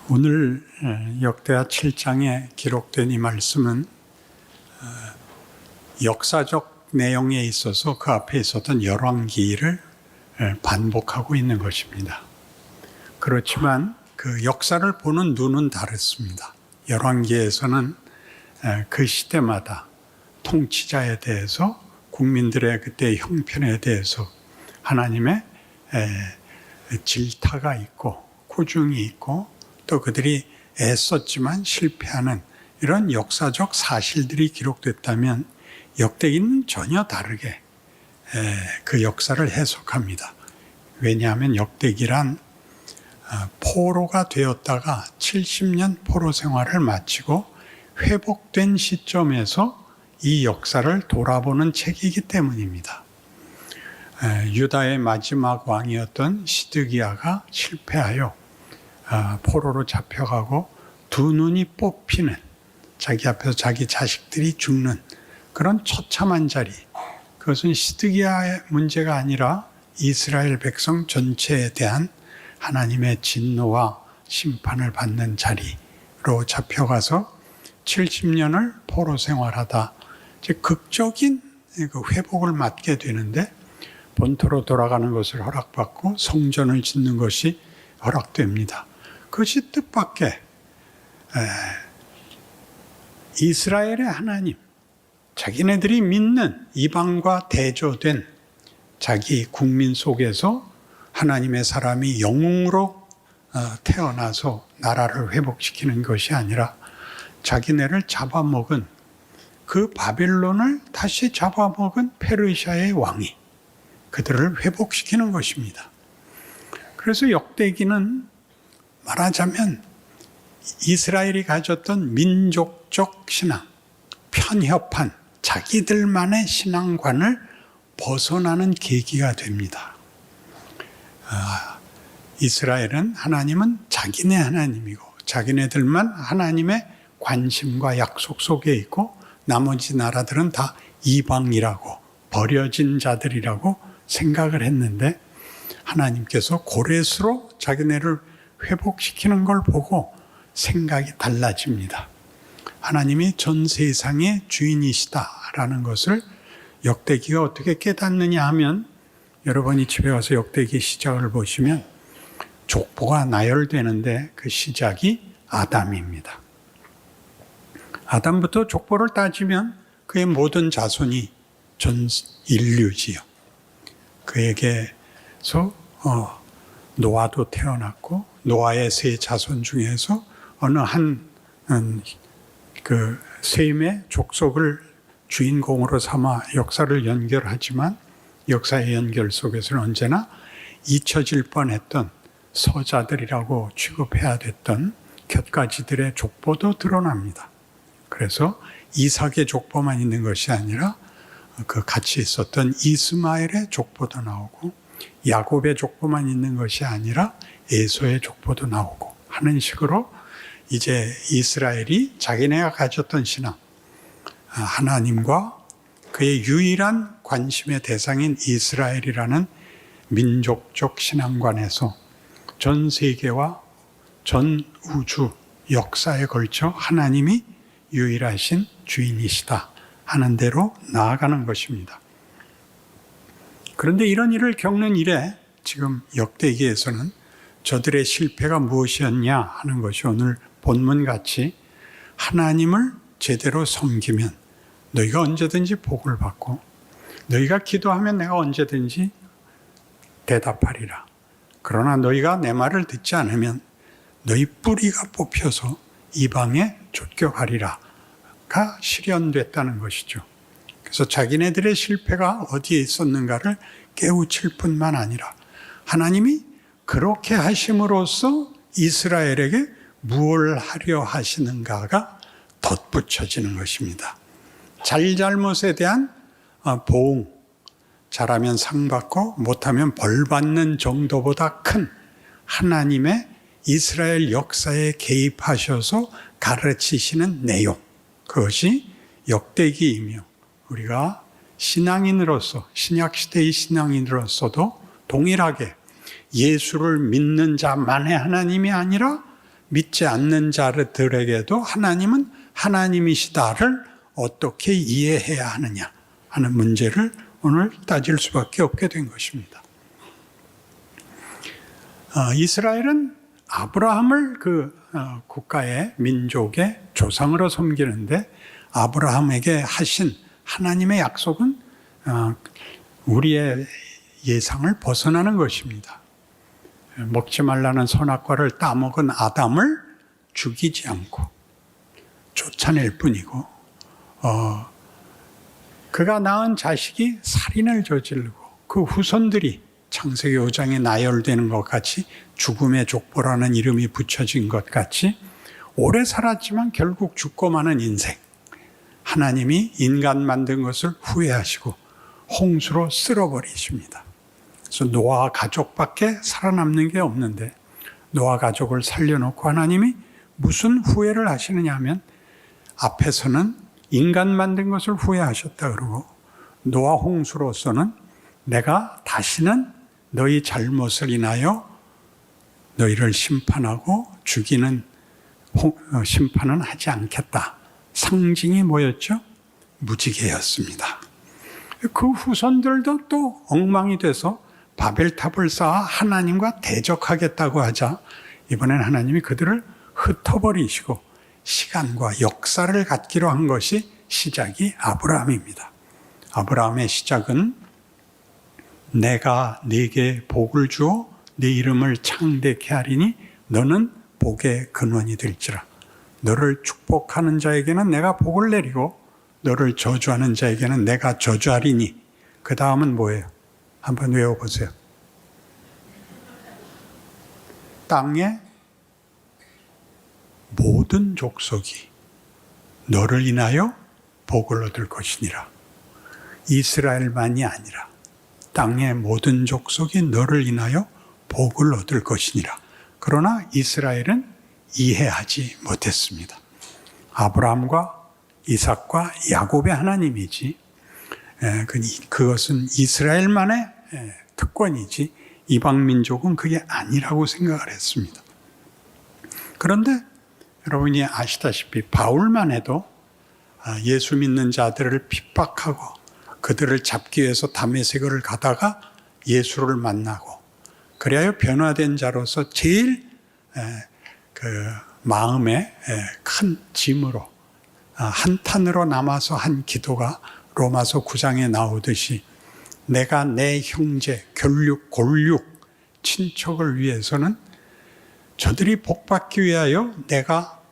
오늘 역대하 7장에 기록된 이 말씀은 역사적 내용에 있어서 그 앞에 있었던 열왕기를 반복하고 있는 것입니다. 그렇지만 그 역사를 보는 눈은 다릅니다. 열왕기에서는 그 시대마다 통치자에 대해서, 국민들의 그때의 형편에 대해서 하나님의 질타가 있고 고중이 있고 또 그들이 애썼지만 실패하는 이런 역사적 사실들이 기록됐다면, 역대기는 전혀 다르게 그 역사를 해석합니다. 왜냐하면 역대기란 포로가 되었다가 70년 포로 생활을 마치고 회복된 시점에서 이 역사를 돌아보는 책이기 때문입니다. 유다의 마지막 왕이었던 시드기야가 실패하여 포로로 잡혀가고 두 눈이 뽑히는, 자기 앞에서 자기 자식들이 죽는 그런 처참한 자리, 그것은 시드기야의 문제가 아니라 이스라엘 백성 전체에 대한 하나님의 진노와 심판을 받는 자리로 잡혀가서 70년을 포로 생활하다 극적인 그 회복을 맞게 되는데, 본토로 돌아가는 것을 허락받고 성전을 짓는 것이 허락됩니다. 그것이 뜻밖의 이스라엘의 하나님, 자기네들이 믿는 이방과 대조된 자기 국민 속에서 하나님의 사람이 영웅으로 태어나서 나라를 회복시키는 것이 아니라 자기네를 잡아먹은 그 바벨론을 다시 잡아먹은 페르시아의 왕이 그들을 회복시키는 것입니다. 그래서 역대기는 말하자면 이스라엘이 가졌던 민족적 신앙, 편협한 자기들만의 신앙관을 벗어나는 계기가 됩니다. 이스라엘은 하나님은 자기네 하나님이고 자기네들만 하나님의 관심과 약속 속에 있고 나머지 나라들은 다 이방이라고, 버려진 자들이라고 생각을 했는데, 하나님께서 고레스로 자기네를 회복시키는 걸 보고 생각이 달라집니다. 하나님이 전 세상의 주인이시다라는 것을 역대기가 어떻게 깨닫느냐 하면, 여러분이 집에 가서 역대기 시작을 보시면 족보가 나열되는데 그 시작이 아담입니다. 아담부터 족보를 따지면 그의 모든 자손이 전 인류지요. 그에게서 노아도 태어났고, 노아의 세 자손 중에서 어느 한 그 셈의 족속을 주인공으로 삼아 역사를 연결하지만, 역사의 연결 속에서는 언제나 잊혀질 뻔했던 서자들이라고 취급해야 됐던 곁가지들의 족보도 드러납니다. 그래서 이삭의 족보만 있는 것이 아니라 그 같이 있었던 이스마엘의 족보도 나오고, 야곱의 족보만 있는 것이 아니라 에서의 족보도 나오고 하는 식으로 이제 이스라엘이 자기네가 가졌던 신앙, 하나님과 그의 유일한 관심의 대상인 이스라엘이라는 민족적 신앙관에서 전 세계와 전 우주 역사에 걸쳐 하나님이 유일하신 주인이시다 하는 대로 나아가는 것입니다. 그런데 이런 일을 겪는 일에 지금 역대기에서는 저들의 실패가 무엇이었냐 하는 것이 오늘 본문같이, 하나님을 제대로 섬기면 너희가 언제든지 복을 받고, 너희가 기도하면 내가 언제든지 대답하리라. 그러나 너희가 내 말을 듣지 않으면 너희 뿌리가 뽑혀서 이방에 쫓겨가리라 가 실현됐다는 것이죠. 그래서 자기네들의 실패가 어디에 있었는가를 깨우칠 뿐만 아니라 하나님이 그렇게 하심으로써 이스라엘에게 무엇을 하려 하시는가가 덧붙여지는 것입니다. 잘잘못에 대한 보응, 잘하면 상 받고 못하면 벌 받는 정도보다 큰 하나님의 이스라엘 역사에 개입하셔서 가르치시는 내용, 그것이 역대기이며, 우리가 신앙인으로서, 신약시대의 신앙인으로서도 동일하게 예수를 믿는 자만의 하나님이 아니라 믿지 않는 자들에게도 하나님은 하나님이시다를 어떻게 이해해야 하느냐 하는 문제를 오늘 따질 수밖에 없게 된 것입니다. 이스라엘은 아브라함을 국가의 민족의 조상으로 섬기는데 아브라함에게 하신 하나님의 약속은 우리의 예상을 벗어나는 것입니다. 먹지 말라는 선악과를 따먹은 아담을 죽이지 않고 쫓아낼 뿐이고 그가 낳은 자식이 살인을 저지르고 그 후손들이 창세기 5장에 나열되는 것 같이 죽음의 족보라는 이름이 붙여진 것 같이 오래 살았지만 결국 죽고 마는 인생, 하나님이 인간 만든 것을 후회하시고 홍수로 쓸어버리십니다. 그래서 노아 가족밖에 살아남는 게 없는데 노아 가족을 살려놓고 하나님이 무슨 후회를 하시느냐 하면 앞에서는 인간 만든 것을 후회하셨다 그러고 노아 홍수로서는 내가 다시는 너희 잘못을 인하여 너희를 심판하고 죽이는 심판은 하지 않겠다. 상징이 뭐였죠? 무지개였습니다. 그 후손들도 또 엉망이 돼서 바벨탑을 쌓아 하나님과 대적하겠다고 하자 이번엔 하나님이 그들을 흩어버리시고 시간과 역사를 갖기로 한 것이 시작이 아브라함입니다. 아브라함의 시작은 내가 네게 복을 주어 네 이름을 창대케 하리니 너는 복의 근원이 될지라. 너를 축복하는 자에게는 내가 복을 내리고 너를 저주하는 자에게는 내가 저주하리니. 그 다음은 뭐예요? 한번 외워보세요. 땅의 모든 족속이 너를 인하여 복을 얻을 것이니라. 이스라엘만이 아니라 땅의 모든 족속이 너를 인하여 복을 얻을 것이니라. 그러나 이스라엘은 이해하지 못했습니다. 아브라함과 이삭과 야곱의 하나님이지 그것은 이스라엘만의 특권이지 이방민족은 그게 아니라고 생각을 했습니다. 그런데 여러분이 아시다시피 바울만 해도 예수 믿는 자들을 핍박하고 그들을 잡기 위해서 다메섹을 가다가 예수를 만나고 그리하여 변화된 자로서 제일 마음에 큰 짐으로 한탄으로 남아서 한 기도가 로마서 9장에 나오듯이 내가 내 형제, 골육, 친척을 위해서는 저들이 복받기 위하여 내가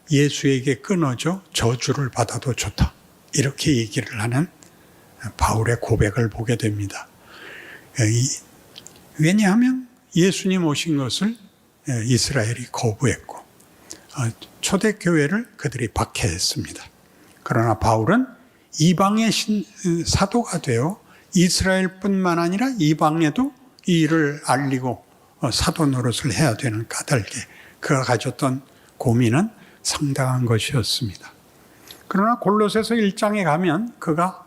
예수에게 끊어져 저주를 받아도 좋다. 이렇게 얘기를 하는 바울의 고백을 보게 됩니다. 왜냐하면 예수님 오신 것을 이스라엘이 거부했고 초대교회를 그들이 박해했습니다. 그러나 바울은 이방의 사도가 되어 이스라엘뿐만 아니라 이방에도 이 일을 알리고 사도 노릇을 해야 되는 까닭에 그가 가졌던 고민은 상당한 것이었습니다. 그러나 골로새서 1장에 가면 그가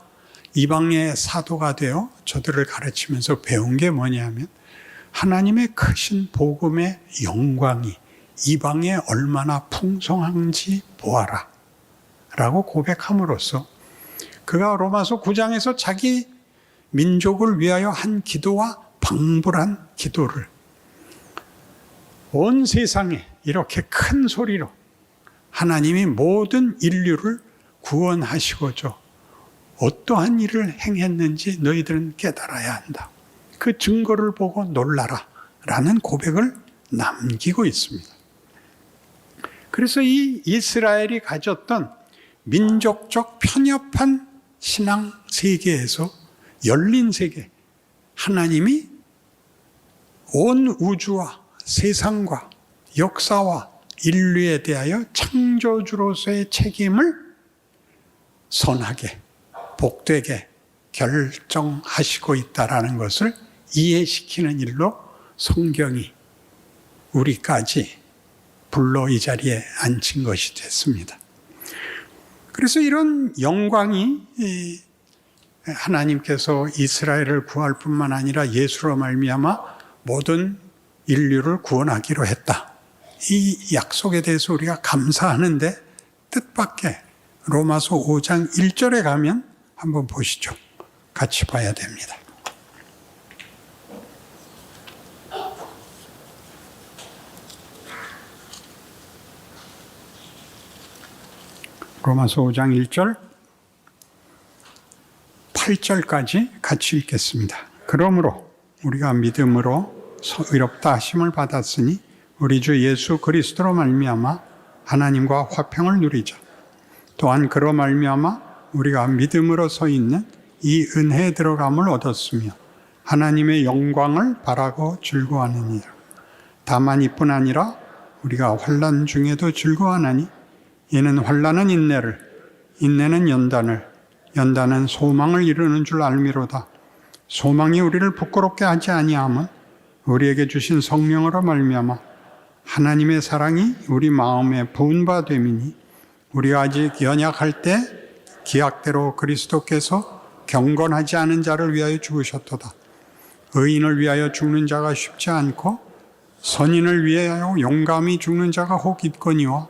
이방의 사도가 되어 저들을 가르치면서 배운 게 뭐냐면 하나님의 크신 복음의 영광이 이방에 얼마나 풍성한지 보아라 라고 고백함으로써 그가 로마서 9장에서 자기 민족을 위하여 한 기도와 방불한 기도를 온 세상에 이렇게 큰 소리로 하나님이 모든 인류를 구원하시고자 어떠한 일을 행했는지 너희들은 깨달아야 한다. 그 증거를 보고 놀라라 라는 고백을 남기고 있습니다. 그래서 이 이스라엘이 가졌던 민족적 편협한 신앙 세계에서 열린 세계, 하나님이 온 우주와 세상과 역사와 인류에 대하여 창조주로서의 책임을 선하게, 복되게 결정하시고 있다는 것을 이해시키는 일로 성경이 우리까지 불러 이 자리에 앉힌 것이 됐습니다. 그래서 이런 영광이 하나님께서 이스라엘을 구할 뿐만 아니라 예수로 말미암아 모든 인류를 구원하기로 했다. 이 약속에 대해서 우리가 감사하는데 뜻밖의 로마서 5장 1절에 가면 한번 보시죠. 같이 봐야 됩니다. 로마서 5장 1절 8절까지 같이 읽겠습니다. 그러므로 우리가 믿음으로 의롭다 하심을 받았으니 우리 주 예수 그리스도로 말미암아 하나님과 화평을 누리자. 또한 그로 말미암아 우리가 믿음으로 서 있는 이 은혜에 들어감을 얻었으며 하나님의 영광을 바라고 즐거워하느니라. 다만 이뿐 아니라 우리가 환난 중에도 즐거워하나니 이는 환난은 인내를, 인내는 연단을, 연단은 소망을 이루는 줄 알미로다. 소망이 우리를 부끄럽게 하지 아니함은 우리에게 주신 성령으로 말미암아 하나님의 사랑이 우리 마음에 부은 바 됨이니 우리가 아직 연약할 때 기약대로 그리스도께서 경건하지 않은 자를 위하여 죽으셨도다. 의인을 위하여 죽는 자가 쉽지 않고 선인을 위하여 용감히 죽는 자가 혹 있거니와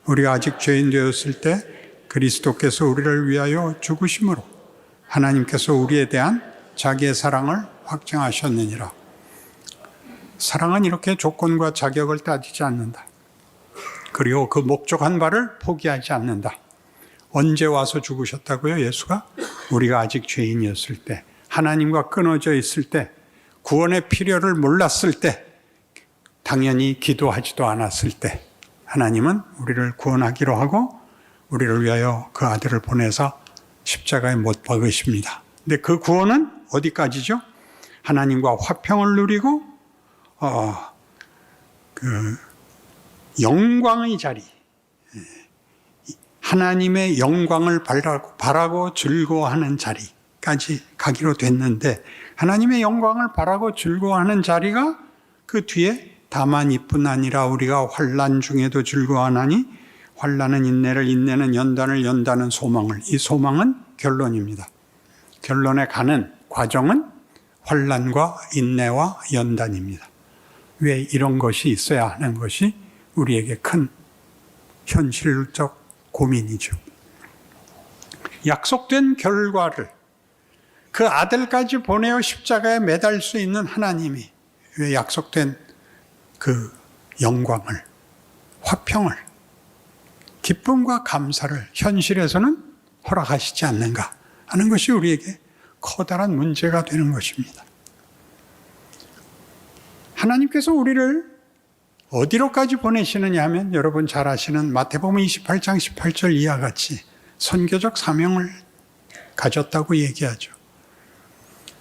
우리가 아직 죄인 되었을 때 그리스도께서 우리를 위하여 죽으심으로 하나님께서 우리에 대한 자기의 사랑을 확증하셨느니라. 사랑은 이렇게 조건과 자격을 따지지 않는다. 그리고 그 목적한 바를 포기하지 않는다. 언제 와서 죽으셨다고요? 예수가? 우리가 아직 죄인이었을 때, 하나님과 끊어져 있을 때, 구원의 필요를 몰랐을 때, 당연히 기도하지도 않았을 때 하나님은 우리를 구원하기로 하고 우리를 위하여 그 아들을 보내서 십자가에 못 박으십니다. 근데 그 구원은 어디까지죠? 하나님과 화평을 누리고 그 영광의 자리, 하나님의 영광을 바라고 즐거워하는 자리까지 가기로 됐는데 하나님의 영광을 바라고 즐거워하는 자리가 그 뒤에 다만 이뿐 아니라 우리가 환난 중에도 즐거워하나니 환난은 인내를, 인내는 연단을, 연단은 소망을. 이 소망은 결론입니다. 결론에 가는 과정은 환난과 인내와 연단입니다. 왜 이런 것이 있어야 하는 것이 우리에게 큰 현실적 고민이죠. 약속된 결과를 그 아들까지 보내어 십자가에 매달 수 있는 하나님이 왜 약속된 그 영광을, 화평을, 기쁨과 감사를 현실에서는 허락하시지 않는가 하는 것이 우리에게 커다란 문제가 되는 것입니다. 하나님께서 우리를 어디로까지 보내시느냐 하면 여러분 잘 아시는 마태복음 28장 18절 이하 같이 선교적 사명을 가졌다고 얘기하죠.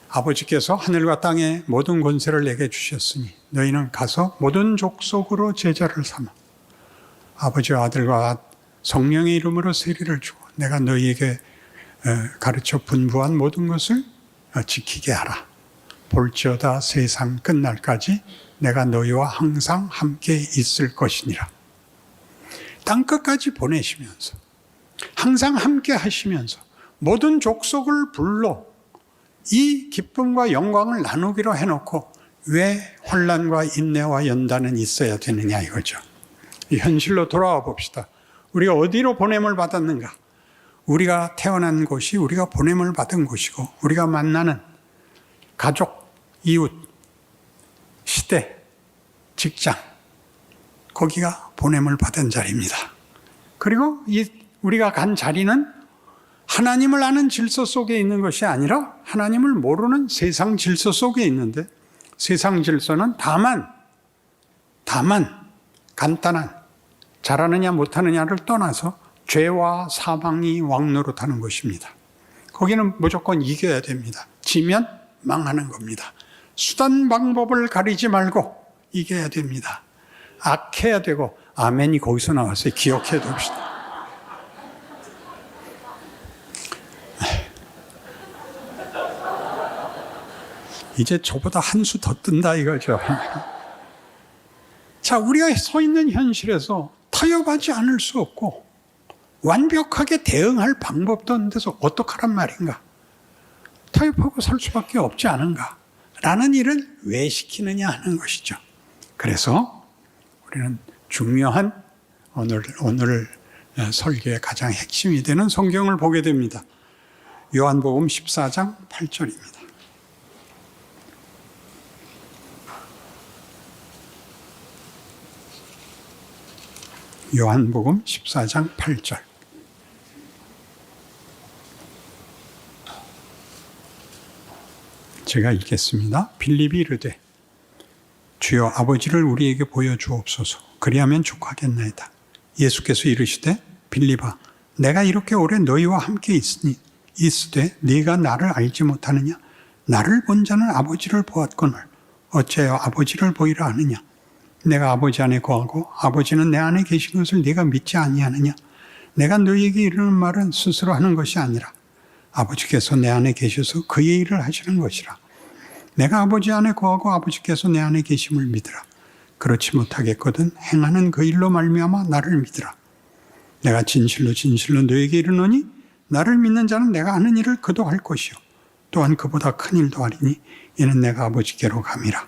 아버지께서 하늘과 땅의 모든 권세를 내게 주셨으니 너희는 가서 모든 족속으로 제자를 삼아 아버지와 아들과 성령의 이름으로 세례를 주고 내가 너희에게 가르쳐 분부한 모든 것을 지키게 하라. 볼지어다 세상 끝날까지 내가 너희와 항상 함께 있을 것이니라. 땅끝까지 보내시면서 항상 함께 하시면서 모든 족속을 불러 이 기쁨과 영광을 나누기로 해놓고 왜 환난과 인내와 연단은 있어야 되느냐 이거죠. 이 현실로 돌아와 봅시다. 우리가 어디로 보냄을 받았는가? 우리가 태어난 곳이 우리가 보냄을 받은 곳이고 우리가 만나는 가족, 이웃, 시대, 직장 거기가 보냄을 받은 자리입니다. 그리고 우리가 간 자리는 하나님을 아는 질서 속에 있는 것이 아니라 하나님을 모르는 세상 질서 속에 있는데 세상 질서는 다만 간단한 잘하느냐 못하느냐를 떠나서 죄와 사망이 왕노릇하는 것입니다. 거기는 무조건 이겨야 됩니다. 지면 망하는 겁니다. 수단 방법을 가리지 말고 이겨야 됩니다. 악해야 되고 아멘이 거기서 나왔어요. 기억해 둡시다. 이제 저보다 한 수 더 뜬다 이거죠. 자, 우리가 서 있는 현실에서 타협하지 않을 수 없고 완벽하게 대응할 방법도 없는데서 어떡하란 말인가? 타협하고 살 수밖에 없지 않은가? 라는 일을 왜 시키느냐 하는 것이죠. 그래서 우리는 중요한 오늘 설교의 가장 핵심이 되는 성경을 보게 됩니다. 요한복음 14장 8절입니다. 요한복음 14장 8절. 제가 읽겠습니다. 빌립이 이르되 주여 아버지를 우리에게 보여주옵소서. 그리하면 족하겠나이다. 예수께서 이르시되 빌립아 내가 이렇게 오래 너희와 함께 있으되 네가 나를 알지 못하느냐? 나를 본 자는 아버지를 보았거늘 어찌하여 아버지를 보이라 하느냐? 내가 아버지 안에 거하고 아버지는 내 안에 계신 것을 네가 믿지 아니하느냐? 내가 너희에게 이르는 말은 스스로 하는 것이 아니라 아버지께서 내 안에 계셔서 그의 일을 하시는 것이라. 내가 아버지 안에 거하고 아버지께서 내 안에 계심을 믿으라. 그렇지 못하겠거든 행하는 그 일로 말미암아 나를 믿으라. 내가 진실로 진실로 너에게 이르노니 나를 믿는 자는 내가 하는 일을 그도 할 것이요 또한 그보다 큰 일도 하리니 이는 내가 아버지께로 감이라.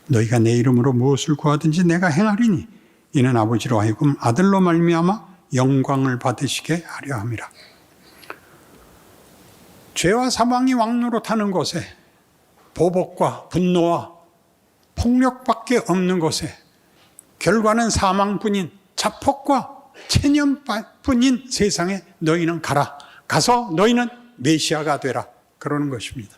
너희가 내 이름으로 무엇을 구하든지 내가 행하리니 이는 아버지로 하여금 아들로 말미암아 영광을 받으시게 하려 함이라. 죄와 사망이 왕노릇하는 곳에 보복과 분노와 폭력밖에 없는 곳에 결과는 사망뿐인 자폭과 체념뿐인 세상에 너희는 가라. 가서 너희는 메시아가 되라. 그러는 것입니다.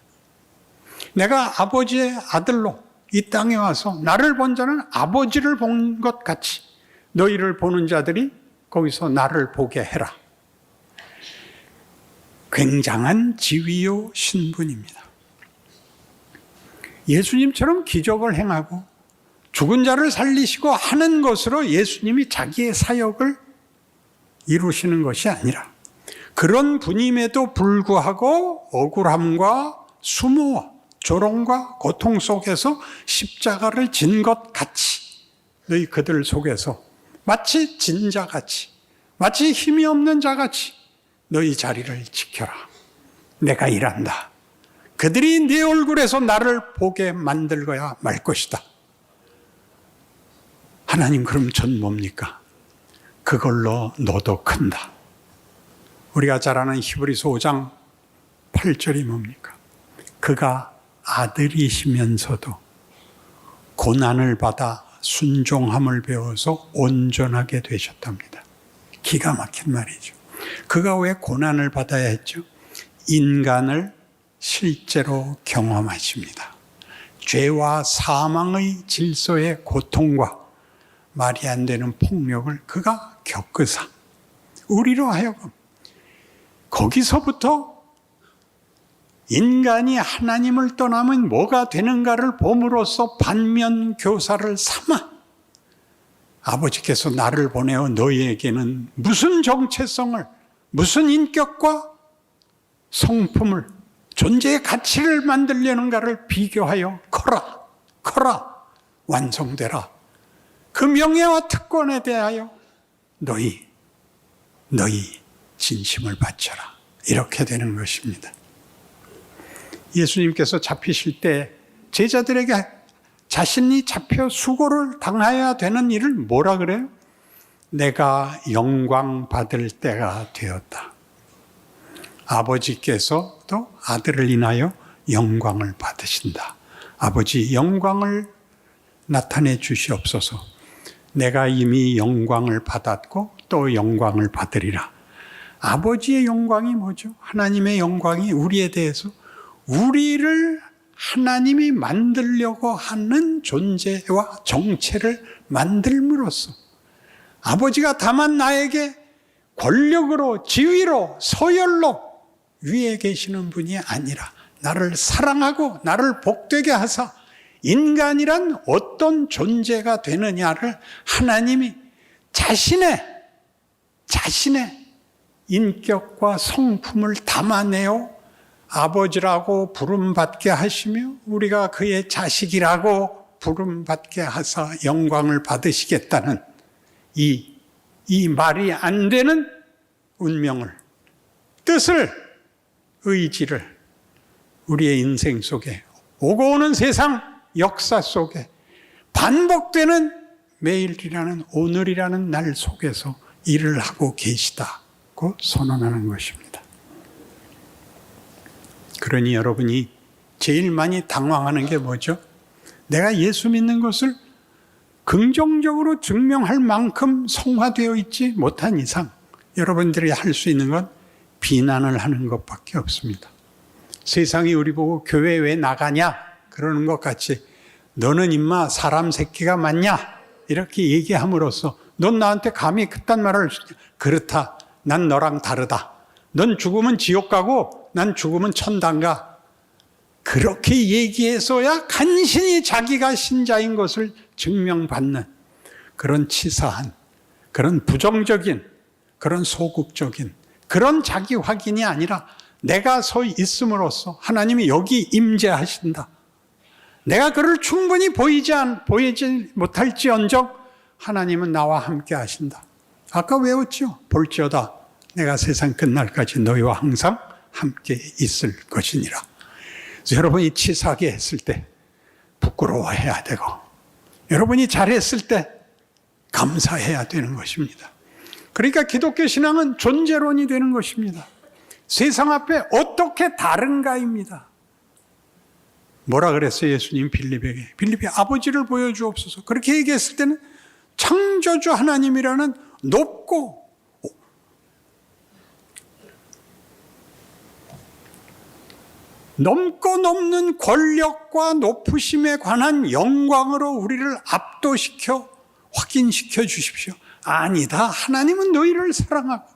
내가 아버지의 아들로 이 땅에 와서 나를 본 자는 아버지를 본 것 같이 너희를 보는 자들이 거기서 나를 보게 해라. 굉장한 지위요 신분입니다. 예수님처럼 기적을 행하고 죽은 자를 살리시고 하는 것으로 예수님이 자기의 사역을 이루시는 것이 아니라 그런 분임에도 불구하고 억울함과 수모와 조롱과 고통 속에서 십자가를 진 것 같이 너희 그들 속에서 마치 진자같이 마치 힘이 없는 자같이 너희 자리를 지켜라. 내가 일한다. 그들이 네 얼굴에서 나를 보게 만들어야 말 것이다. 하나님 그럼 전 뭡니까? 그걸로 너도 큰다. 우리가 잘 아는 히브리서 5장 8절이 뭡니까? 그가 아들이시면서도 고난을 받아 순종함을 배워서 온전하게 되셨답니다. 기가 막힌 말이죠. 그가 왜 고난을 받아야 했죠? 인간을 실제로 경험하십니다. 죄와 사망의 질서의 고통과 말이 안 되는 폭력을 그가 겪으사 우리로 하여금 거기서부터 인간이 하나님을 떠나면 뭐가 되는가를 봄으로써 반면교사를 삼아 아버지께서 나를 보내어 너희에게는 무슨 정체성을, 무슨 인격과 성품을, 존재의 가치를 만들려는가를 비교하여 커라, 완성되라. 그 명예와 특권에 대하여 너희 진심을 바쳐라. 이렇게 되는 것입니다. 예수님께서 잡히실 때 제자들에게 자신이 잡혀 수고를 당해야 되는 일을 뭐라 그래요? 내가 영광 받을 때가 되었다. 아버지께서도 아들을 인하여 영광을 받으신다. 아버지 영광을 나타내 주시옵소서. 내가 이미 영광을 받았고 또 영광을 받으리라. 아버지의 영광이 뭐죠? 하나님의 영광이 우리에 대해서 우리를 하나님이 만들려고 하는 존재와 정체를 만들므로써 아버지가 다만 나에게 권력으로, 지위로, 서열로 위에 계시는 분이 아니라 나를 사랑하고 나를 복되게 하사 인간이란 어떤 존재가 되느냐를 하나님이 자신의 인격과 성품을 담아내어 아버지라고 부름받게 하시며 우리가 그의 자식이라고 부름받게 하사 영광을 받으시겠다는 이 말이 안 되는 운명을, 뜻을, 의지를 우리의 인생 속에 오고 오는 세상 역사 속에 반복되는 매일이라는 오늘이라는 날 속에서 일을 하고 계시다고 선언하는 것입니다. 그러니 여러분이 제일 많이 당황하는 게 뭐죠? 내가 예수 믿는 것을 긍정적으로 증명할 만큼 성화되어 있지 못한 이상 여러분들이 할 수 있는 건 비난을 하는 것밖에 없습니다. 세상이 우리 보고 교회 왜 나가냐 그러는 것 같이 너는 임마 사람 새끼가 맞냐 이렇게 얘기함으로써 넌 나한테 감히 그딴 말을 그렇다. 난 너랑 다르다. 넌 죽으면 지옥 가고 난 죽으면 천당 가. 그렇게 얘기해서야 간신히 자기가 신자인 것을 증명받는 그런 치사한, 그런 부정적인, 그런 소극적인 그런 자기 확인이 아니라 내가 서 있음으로써 하나님이 여기 임재하신다. 내가 그를 충분히 보이지 못할지언정 하나님은 나와 함께 하신다. 아까 외웠죠? 볼지어다 내가 세상 끝날까지 너희와 항상 함께 있을 것이니라. 그래서 여러분이 치사하게 했을 때 부끄러워해야 되고 여러분이 잘했을 때 감사해야 되는 것입니다. 그러니까 기독교 신앙은 존재론이 되는 것입니다. 세상 앞에 어떻게 다른가입니다. 뭐라 그랬어요? 예수님 빌립에게. 빌립이 아버지를 보여주옵소서. 그렇게 얘기했을 때는 창조주 하나님이라는 높고 넘고 넘는 권력과 높으심에 관한 영광으로 우리를 압도시켜 확인시켜 주십시오. 아니다. 하나님은 너희를 사랑하고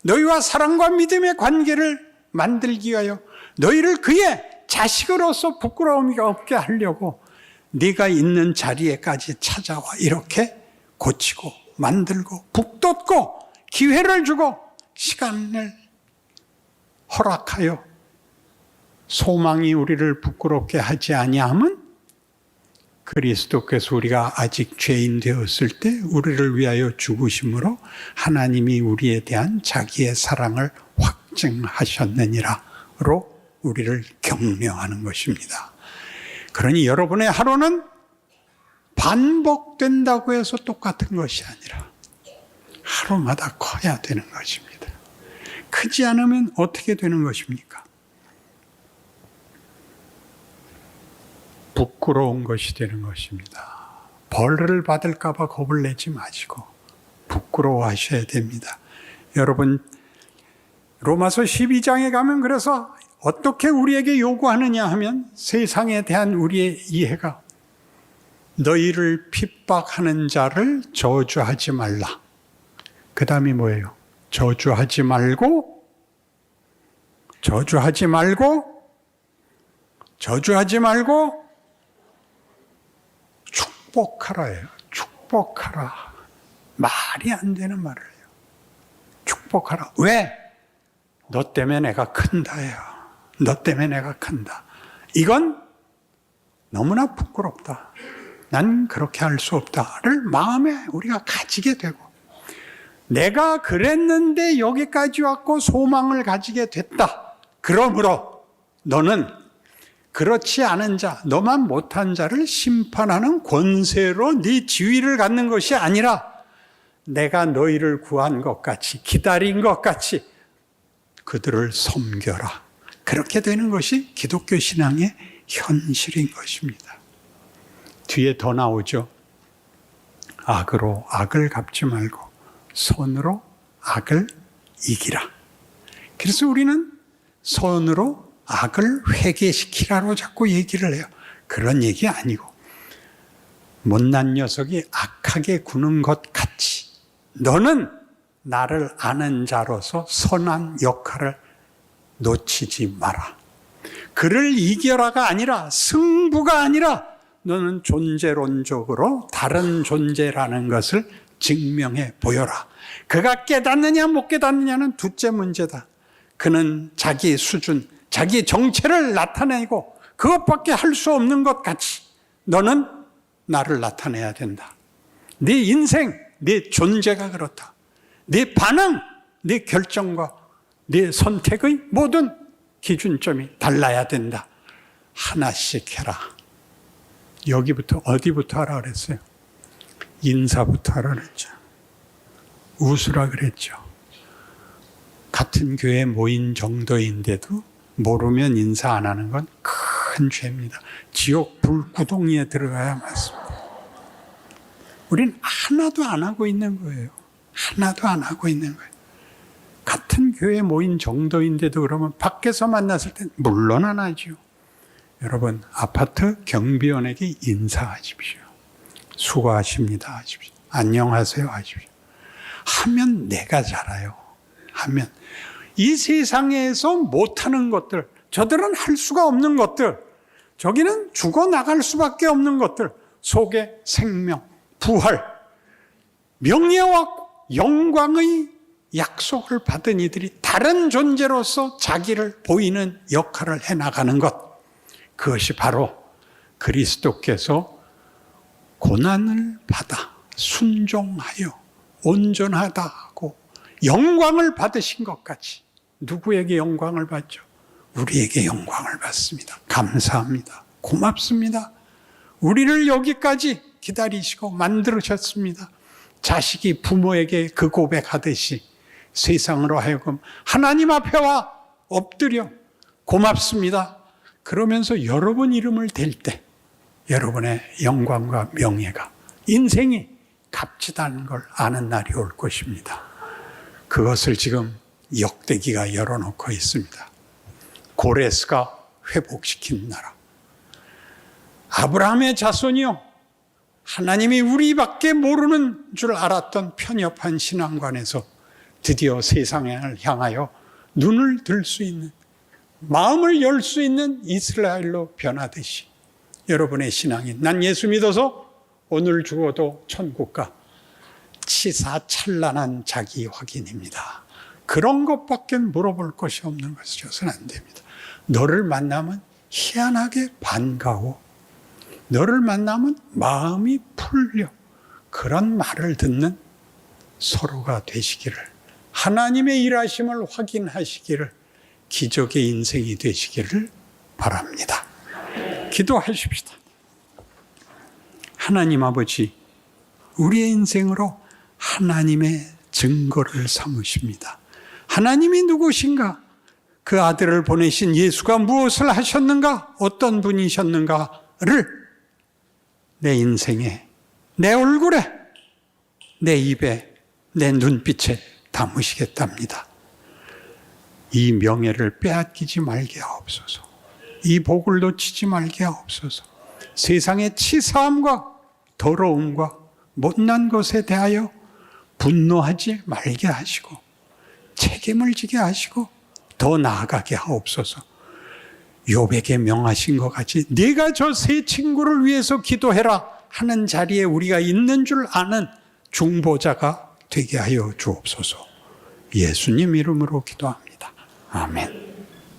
너희와 사랑과 믿음의 관계를 만들기 위하여 너희를 그의 자식으로서 부끄러움이 없게 하려고 네가 있는 자리에까지 찾아와 이렇게 고치고 만들고 북돋고 기회를 주고 시간을 허락하여 소망이 우리를 부끄럽게 하지 아니함은 그리스도께서 우리가 아직 죄인 되었을 때 우리를 위하여 죽으심으로 하나님이 우리에 대한 자기의 사랑을 확증하셨느니라로 우리를 격려하는 것입니다. 그러니 여러분의 하루는 반복된다고 해서 똑같은 것이 아니라 하루마다 커야 되는 것입니다. 크지 않으면 어떻게 되는 것입니까? 부끄러운 것이 되는 것입니다. 벌을 받을까 봐 겁을 내지 마시고 부끄러워하셔야 됩니다. 여러분 로마서 12장에 가면 그래서 어떻게 우리에게 요구하느냐 하면 세상에 대한 우리의 이해가 너희를 핍박하는 자를 저주하지 말라. 그 다음이 뭐예요? 저주하지 말고 축복하라예요. 축복하라. 말이 안 되는 말을 해요. 축복하라. 왜? 너 때문에 내가 큰다예요. 너 때문에 내가 큰다. 이건 너무나 부끄럽다. 난 그렇게 할 수 없다를 마음에 우리가 가지게 되고 내가 그랬는데 여기까지 왔고 소망을 가지게 됐다. 그러므로 너는 그렇지 않은 자, 너만 못한 자를 심판하는 권세로 네 지위를 갖는 것이 아니라 내가 너희를 구한 것 같이 기다린 것 같이 그들을 섬겨라. 그렇게 되는 것이 기독교 신앙의 현실인 것입니다. 뒤에 더 나오죠. 악으로 악을 갚지 말고 선으로 악을 이기라. 그래서 우리는 선으로 악을 회개시키라로 자꾸 얘기를 해요. 그런 얘기 아니고 못난 녀석이 악하게 구는 것 같이 너는 나를 아는 자로서 선한 역할을 놓치지 마라. 그를 이겨라가 아니라 승부가 아니라 너는 존재론적으로 다른 존재라는 것을 증명해 보여라. 그가 깨닫느냐 못 깨닫느냐는 둘째 문제다. 그는 자기 수준, 자기 정체를 나타내고 그것밖에 할 수 없는 것 같이 너는 나를 나타내야 된다. 네 인생, 네 존재가 그렇다. 네 반응, 네 결정과 네 선택의 모든 기준점이 달라야 된다. 하나씩 해라. 여기부터 어디부터 하라 그랬어요? 인사부터 하라 그랬죠. 웃으라 그랬죠. 같은 교회 모인 정도인데도 모르면 인사 안 하는 건 큰 죄입니다. 지옥 불구덩이에 들어가야 맞습니다. 우린 하나도 안 하고 있는 거예요. 하나도 안 하고 있는 거예요. 같은 교회 모인 정도인데도 그러면 밖에서 만났을 땐 물론 안 하죠. 여러분, 아파트 경비원에게 인사하십시오. 수고하십니다 하십시오. 안녕하세요 하십시오. 하면 내가 잘해요. 하면 이 세상에서 못하는 것들, 저들은 할 수가 없는 것들, 저기는 죽어나갈 수밖에 없는 것들 속에 생명, 부활, 명예와 영광의 약속을 받은 이들이 다른 존재로서 자기를 보이는 역할을 해나가는 것, 그것이 바로 그리스도께서 고난을 받아 순종하여 온전하다고 영광을 받으신 것 같이 누구에게 영광을 받죠? 우리에게 영광을 받습니다. 감사합니다. 고맙습니다. 우리를 여기까지 기다리시고 만들으셨습니다. 자식이 부모에게 그 고백하듯이 세상으로 하여금 하나님 앞에 와 엎드려 고맙습니다. 그러면서 여러분 이름을 댈 때 여러분의 영광과 명예가, 인생이 값지다는 걸 아는 날이 올 것입니다. 그것을 지금 역대기가 열어놓고 있습니다. 고레스가 회복시킨 나라. 아브라함의 자손이요, 하나님이 우리밖에 모르는 줄 알았던 편협한 신앙관에서 드디어 세상을 향하여 눈을 들 수 있는, 마음을 열 수 있는 이스라엘로 변하듯이 여러분의 신앙이, 난 예수 믿어서 오늘 죽어도 천국 가, 치사찬란한 자기 확인입니다. 그런 것밖에 물어볼 것이 없는 것이어서는 안 됩니다. 너를 만나면 희한하게 반가워, 너를 만나면 마음이 풀려, 그런 말을 듣는 서로가 되시기를, 하나님의 일하심을 확인하시기를, 기적의 인생이 되시기를 바랍니다. 기도하십시다. 하나님 아버지, 우리의 인생으로 하나님의 증거를 삼으십니다. 하나님이 누구신가? 그 아들을 보내신 예수가 무엇을 하셨는가? 어떤 분이셨는가를 내 인생에, 내 얼굴에, 내 입에, 내 눈빛에 담으시겠답니다. 이 명예를 빼앗기지 말게 하옵소서. 이 복을 놓치지 말게 하옵소서. 세상의 치사함과 더러움과 못난 것에 대하여 분노하지 말게 하시고 책임을 지게 하시고 더 나아가게 하옵소서. 욥에게 명하신 것 같이 네가 저 세 친구를 위해서 기도해라 하는 자리에 우리가 있는 줄 아는 중보자가 되게 하여 주옵소서. 예수님 이름으로 기도합니다. 아멘.